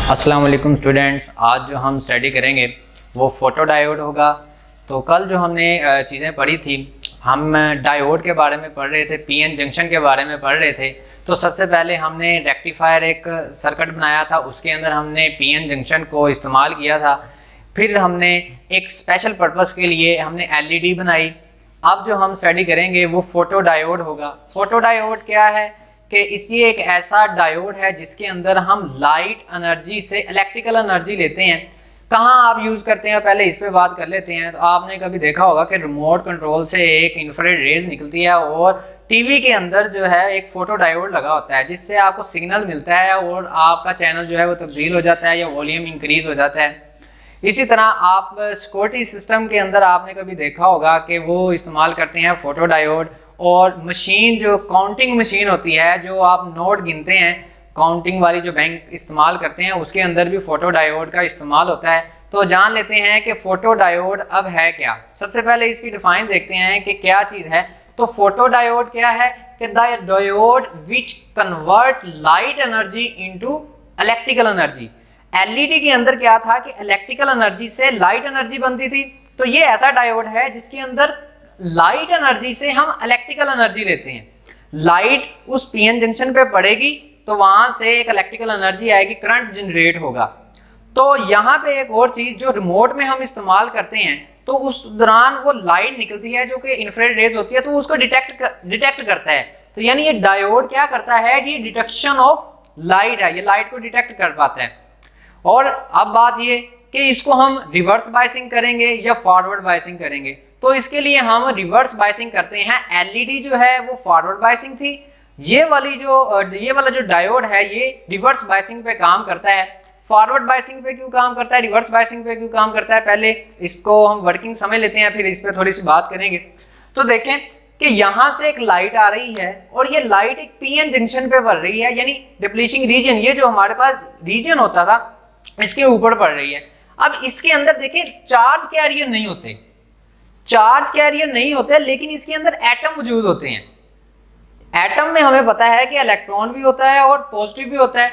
अस्सलाम वालेकुम स्टूडेंट्स, आज जो हम स्टडी करेंगे वो फ़ोटो डायोड होगा। तो कल जो हमने चीज़ें पढ़ी थी, हम डायोड के बारे में पढ़ रहे थे, पीएन जंक्शन के बारे में पढ़ रहे थे। तो सबसे पहले हमने रेक्टिफायर एक सर्किट बनाया था, उसके अंदर हमने पीएन जंक्शन को इस्तेमाल किया था। फिर हमने एक स्पेशल पर्पज़ के लिए हमने एलईडी बनाई। अब जो हम स्टडी करेंगे वो फ़ोटो डायोड होगा। फ़ोटो डायोड क्या है कि इसी एक ऐसा डायोड है जिसके अंदर हम लाइट एनर्जी से इलेक्ट्रिकल एनर्जी लेते हैं। कहाँ आप यूज़ करते हैं, पहले इस पे बात कर लेते हैं। तो आपने कभी देखा होगा कि रिमोट कंट्रोल से एक इंफ्रारेड रेज निकलती है और टीवी के अंदर जो है एक फोटो डायोड लगा होता है, जिससे आपको सिग्नल मिलता है और आपका चैनल जो है वो तब्दील हो जाता है या वॉल्यूम इंक्रीज हो जाता है। इसी तरह आप सिक्योरिटी सिस्टम के अंदर आपने कभी देखा होगा कि वो इस्तेमाल करते हैं फोटो डायोड। और मशीन जो काउंटिंग मशीन होती है, जो आप नोट गिनते हैं, काउंटिंग वाली जो बैंक इस्तेमाल करते हैं, उसके अंदर भी फोटो डायोड का इस्तेमाल होता है। तो जान लेते हैं कि फोटो डायोड अब है क्या। सबसे पहले इसकी डिफाइन देखते हैं कि क्या चीज़ है। तो फोटो डायोड क्या है कि the diode which convert light energy into electrical energy. LED के अंदर क्या था कि इलेक्ट्रिकल एनर्जी से लाइट एनर्जी बनती थी। तो ये ऐसा डायोड है जिसके अंदर लाइट एनर्जी से हम इलेक्ट्रिकल एनर्जी लेते हैं। लाइट उस पीएन जंक्शन पे पड़ेगी तो वहां से एक इलेक्ट्रिकल एनर्जी आएगी, करंट जनरेट होगा। तो यहाँ पे एक और चीज जो रिमोट में हम इस्तेमाल करते हैं, तो उस दौरान वो लाइट निकलती है जो कि इंफ्रारेड रेज होती है, तो उसको डिटेक्ट करता है। तो यानी ये डायोड क्या करता है, ये डिटेक्शन ऑफ लाइट है, ये लाइट को डिटेक्ट कर पाता है। और अब बात ये कि इसको हम रिवर्स बायसिंग करेंगे या फॉरवर्ड बायसिंग करेंगे। तो इसके लिए हम रिवर्स बायसिंग करते हैं। एलईडी जो है वो फॉरवर्ड बायसिंग थी, ये वाला जो डायोड है ये रिवर्स बायसिंग पे काम करता है। फॉरवर्ड बायसिंग पे क्यों काम करता है, रिवर्स बायसिंग पे क्यों काम करता है, पहले इसको हम वर्किंग समझ लेते हैं, फिर इस पे थोड़ी सी बात करेंगे। तो देखें कि यहाँ से एक लाइट आ रही है और ये लाइट एक पीएन जंक्शन पे पड़ रही है, यानी डिप्लीशिंग रीजन, ये जो हमारे पास रीजन होता था इसके ऊपर पड़ रही है। अब इसके अंदर देखें चार्ज कैरियर नहीं होते, लेकिन इसके अंदर एटम मौजूद होते हैं। एटम में हमें पता है कि इलेक्ट्रॉन भी होता है और पॉजिटिव भी होता है।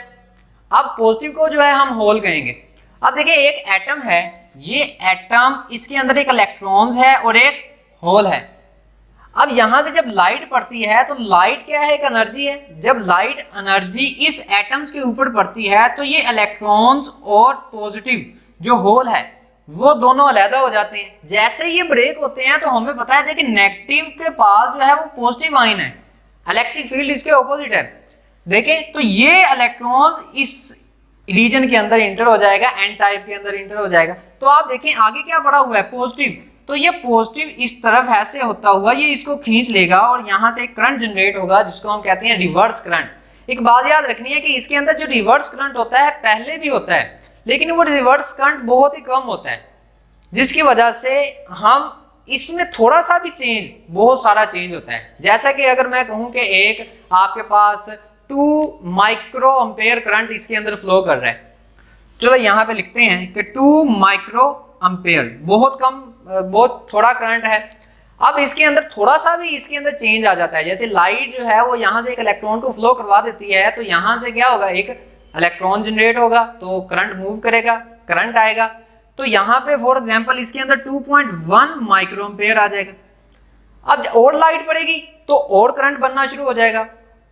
अब पॉजिटिव को जो है हम होल कहेंगे। अब देखिए एक एटम है, ये एटम, इसके अंदर एक इलेक्ट्रॉन्स है और एक होल है। अब यहां से जब लाइट पड़ती है तो लाइट क्या है, एक एनर्जी है। जब लाइट एनर्जी इस एटम्स के ऊपर पड़ती है तो ये इलेक्ट्रॉन्स और पॉजिटिव जो होल है वो दोनों अलग हो जाते हैं। जैसे ये ब्रेक होते हैं तो हमें पता है देखिए नेगेटिव के पास जो है वो पॉजिटिव आयन है, इलेक्ट्रिक फील्ड इसके ऑपोजिट है। देखें तो ये इलेक्ट्रॉन्स इस रीजन के अंदर इंटर हो जाएगा, एन टाइप के अंदर इंटर हो जाएगा। तो आप देखें आगे क्या पड़ा हुआ है, पॉजिटिव। तो ये पॉजिटिव इस तरफ ऐसे होता हुआ ये इसको खींच लेगा और यहाँ से एक करंट जनरेट होगा जिसको हम कहते हैं रिवर्स करंट। एक बात याद रखनी है कि इसके अंदर जो रिवर्स करंट होता है पहले भी होता है, लेकिन वो रिवर्स करंट बहुत ही कम होता है, जिसकी वजह से हम इसमें थोड़ा सा भी चेंज, बहुत सारा चेंज होता है। जैसा कि अगर मैं कहूं कि एक आपके पास 2 माइक्रो एम्पेयर करंट इसके अंदर फ्लो कर रहा है, चलो यहाँ पे लिखते हैं कि 2 माइक्रो एम्पेयर, बहुत कम, बहुत थोड़ा करंट है। अब इसके अंदर थोड़ा सा भी इसके अंदर चेंज आ जाता है, जैसे लाइट जो है वो यहाँ से एक इलेक्ट्रॉन को फ्लो करवा देती है, तो यहाँ से क्या होगा, एक इलेक्ट्रॉन जनरेट होगा तो करंट मूव करेगा, करंट आएगा। तो यहाँ पे फॉर एग्जांपल इसके अंदर 2.1 माइक्रो एम्पेयर आ जाएगा। अब और लाइट पड़ेगी तो और करंट बनना शुरू हो जाएगा।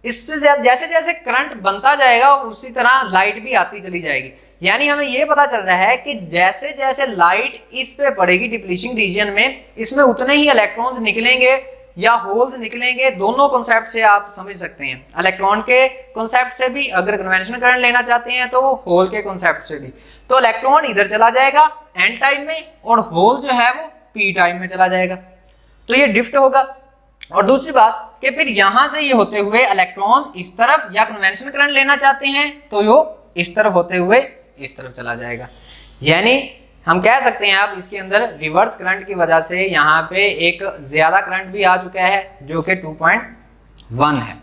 इससे जैसे जैसे करंट बनता जाएगा उसी तरह लाइट भी आती चली जाएगी। यानी हमें ये पता चल रहा है कि जैसे जैसे लाइट इस पे पड़ेगी डिप्लीशिंग रीजन में, इसमें उतने ही इलेक्ट्रॉन्स निकलेंगे या होल्स निकलेंगे। दोनों कॉन्सेप्ट से आप समझ सकते हैं, इलेक्ट्रॉन के कॉन्सेप्ट से भी, अगर कन्वेंशनल करंट लेना चाहते हैं तो होल के कॉन्सेप्ट से भी। तो इलेक्ट्रॉन इधर चला जाएगा एन टाइप में और होल जो है वो पी टाइप में चला जाएगा, तो ये ड्रिफ्ट होगा। और दूसरी बात कि फिर यहां से ये होते हुए इलेक्ट्रॉन्स इस तरफ, या कन्वेंशनल करंट लेना चाहते हैं तो वो इस तरफ होते हुए इस तरफ चला जाएगा। यानी हम कह सकते हैं अब इसके अंदर रिवर्स करंट की वजह से यहाँ पे एक ज्यादा करंट भी आ चुका है जो कि 2.1 है।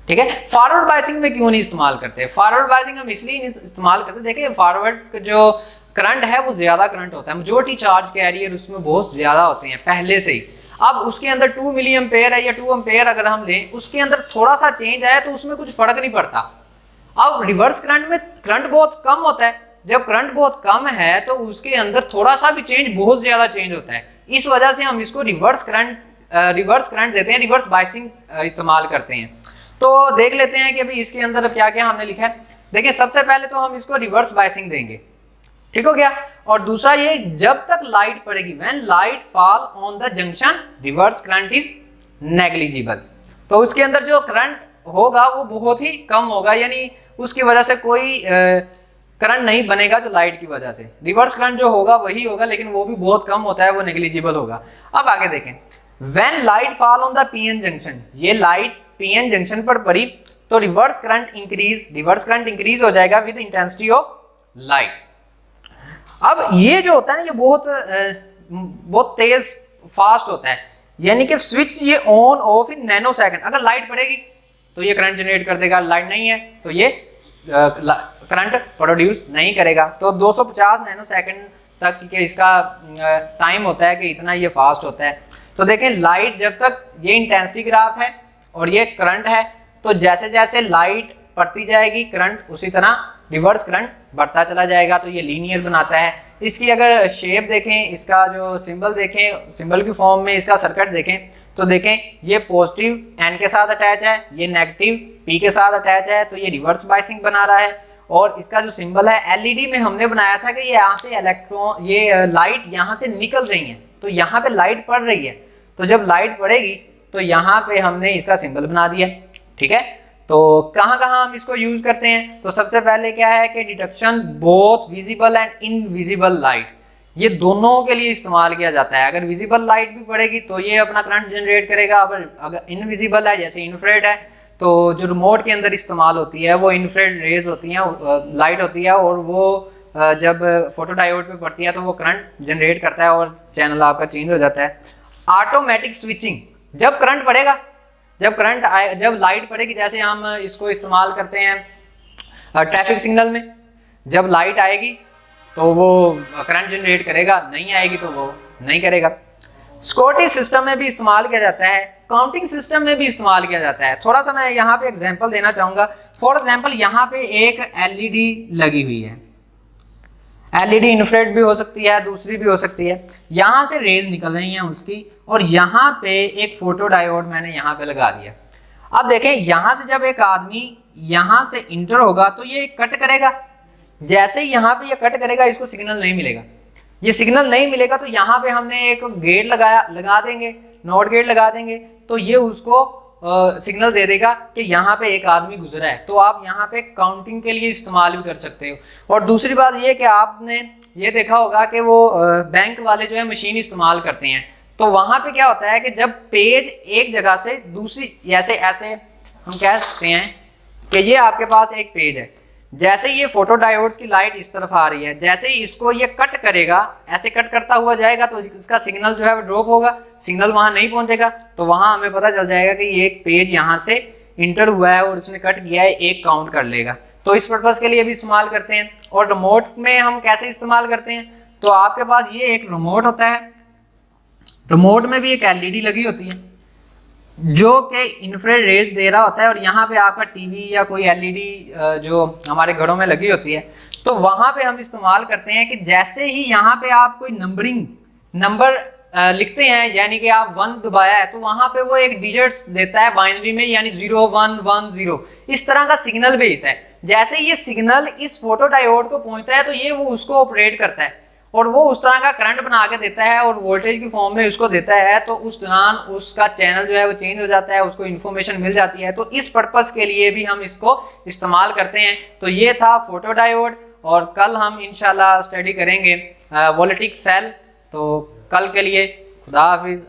ठीक है, फॉरवर्ड बायसिंग में क्यों नहीं इस्तेमाल करते? फॉरवर्ड बायसिंग हम इसलिए नहीं इस्तेमाल करते, देखिए फॉरवर्ड जो करंट है वो ज्यादा करंट होता है, मेजॉरिटी चार्ज कैरियर उसमें बहुत ज्यादा होते हैं पहले से ही। अब उसके अंदर 2 मिली एम्पेयर है या 2 एम्पेयर अगर हम लें, उसके अंदर थोड़ा सा चेंज आया तो उसमें कुछ फर्क नहीं पड़ता। अब रिवर्स करंट में करंट बहुत कम होता है, जब करंट बहुत कम है तो उसके अंदर थोड़ा सा भी चेंज बहुत ज्यादा चेंज होता है, इस वजह से हम इसको रिवर्स करंट देते हैं, रिवर्स बायसिंग इस्तेमाल करते हैं। तो देख लेते हैं कि अभी इसके अंदर क्या क्या हमने लिखा है। देखिए सबसे पहले तो हम इसको रिवर्स बायसिंग देंगे, ठीक हो गया। और दूसरा ये, जब तक लाइट पड़ेगी, when light fall on the junction reverse current is negligible. तो उसके अंदर जो करंट होगा वो बहुत ही कम होगा, यानी उसकी वजह से कोई करंट नहीं बनेगा जो लाइट की वजह से। रिवर्स करंट जो होगा वही होगा, लेकिन वो भी बहुत कम होता है, वो नेग्लिजिबल होगा। अब आगे देखें, when light fall on the PN junction, ये लाइट पीएन जंक्शन पर पड़ी तो रिवर्स करंट इंक्रीज हो जाएगा विद इंटेंसिटी ऑफ लाइट। अब ये जो होता है ना, ये बहुत तेज फास्ट होता है, यानी कि स्विच ये on off in nano second. अगर लाइट पड़ेगी तो ये करंट जनरेट कर देगा, लाइट नहीं है तो ये करंट प्रोड्यूस नहीं करेगा। तो 250 नैनो सेकंड तक के इसका टाइम होता है कि इतना ये फास्ट होता है। तो देखें, लाइट जब तक ये इंटेंसिटी ग्राफ है और ये करंट है, तो जैसे जैसे लाइट बढ़ती जाएगी करंट उसी तरह रिवर्स करंट बढ़ता चला जाएगा। तो ये लीनियर बनाता है। इसकी अगर शेप देखें, इसका जो सिंबल देखें, सिंबल की फॉर्म में इसका सर्किट देखें, तो देखें ये पॉजिटिव एन के साथ अटैच है, ये नेगेटिव पी के साथ अटैच है, तो ये रिवर्स बायसिंग बना रहा है। और इसका जो सिंबल है, एलईडी में हमने बनाया था कि ये यहाँ से इलेक्ट्रॉन, ये लाइट यहाँ से निकल रही है, तो यहाँ पे लाइट पड़ रही है, तो जब लाइट पड़ेगी तो यहाँ पे हमने इसका सिंबल बना दिया, ठीक है। तो कहाँ कहाँ हम इसको यूज करते हैं, तो सबसे पहले क्या है कि detection both visible and invisible light, ये दोनों के लिए इस्तेमाल किया जाता है। अगर विजिबल लाइट भी पड़ेगी तो ये अपना करंट जनरेट करेगा, अगर इनविजिबल है जैसे इंफ्रारेड है, तो जो रिमोट के अंदर इस्तेमाल होती है वो इंफ्रारेड रेज होती हैं, लाइट होती है, और वो जब फोटो डायोड पे पड़ती है तो वो करंट जनरेट करता है और चैनल आपका चेंज हो जाता है। ऑटोमेटिक स्विचिंग, जब करंट पड़ेगा, जब लाइट पड़ेगी, जैसे हम इसको इस्तेमाल करते हैं ट्रैफिक सिग्नल में, जब लाइट आएगी तो वो करंट जनरेट करेगा, नहीं आएगी तो वो नहीं करेगा। सिक्योरिटी सिस्टम में भी इस्तेमाल किया जाता है, काउंटिंग सिस्टम में भी इस्तेमाल किया जाता है। थोड़ा सा मैं यहाँ पे एग्जांपल देना चाहूंगा। फॉर एग्जांपल यहाँ पे एक एलईडी लगी हुई है, एलईडी इंफ्रारेड भी हो सकती है, दूसरी भी हो सकती है, यहाँ से रेज निकल रही हैं उसकी, और यहाँ पे एक फोटो डायोड मैंने यहाँ पे लगा दिया। अब देखें, यहाँ से जब एक आदमी यहाँ से इंटर होगा तो ये कट करेगा, जैसे ही यहाँ पे ये कट करेगा इसको सिग्नल नहीं मिलेगा। ये सिग्नल नहीं मिलेगा तो यहाँ पे हमने एक गेट लगा देंगे, नॉट गेट लगा देंगे, तो ये उसको सिग्नल दे देगा कि यहाँ पे एक आदमी गुजरा है। तो आप यहाँ पे काउंटिंग के लिए इस्तेमाल भी कर सकते हो। और दूसरी बात ये कि आपने ये देखा होगा कि वो बैंक वाले जो है मशीन इस्तेमाल करते हैं, तो वहाँ पे क्या होता है कि जब पेज एक जगह से दूसरी, ऐसे हम कह सकते हैं कि ये आपके पास एक पेज है, जैसे ये फोटो डायोड्स की लाइट इस तरफ आ रही है, जैसे ही इसको ये कट करेगा, ऐसे कट करता हुआ जाएगा तो इसका सिग्नल जो है वो ड्रॉप होगा, सिग्नल वहां नहीं पहुंचेगा, तो वहां हमें पता चल जाएगा कि ये एक पेज यहाँ से इंटर हुआ है और उसने कट किया है, एक काउंट कर लेगा। तो इस पर्पज के लिए भी इस्तेमाल करते हैं। और रिमोट में हम कैसे इस्तेमाल करते हैं, तो आपके पास ये एक रिमोट होता है, रिमोट में भी एक एलईडी लगी होती है जो कि इंफ्रारेड रेज दे रहा होता है, और यहाँ पे आपका टीवी या कोई एलईडी जो हमारे घरों में लगी होती है, तो वहाँ पे हम इस्तेमाल करते हैं कि जैसे ही यहाँ पे आप कोई नंबर लिखते हैं, यानी कि आप 1 दबाया है, तो वहाँ पे वो एक डिजिट्स देता है बाइनरी में, यानी 0 1 1 0, इस तरह का सिग्नल भेजता है। जैसे ये सिग्नल इस फोटो डायोड को पहुँचता है तो ये वो उसको ऑपरेट करता है और वो उस तरह का करंट बना के देता है और वोल्टेज की फॉर्म में उसको देता है, तो उस दौरान उसका चैनल जो है वो चेंज हो जाता है, उसको इन्फॉर्मेशन मिल जाती है। तो इस पर्पस के लिए भी हम इसको इस्तेमाल करते हैं। तो ये था फोटो डायोड, और कल हम इंशाल्लाह स्टडी करेंगे वोल्टेज सेल। तो कल के लिए खुदा हाफिज।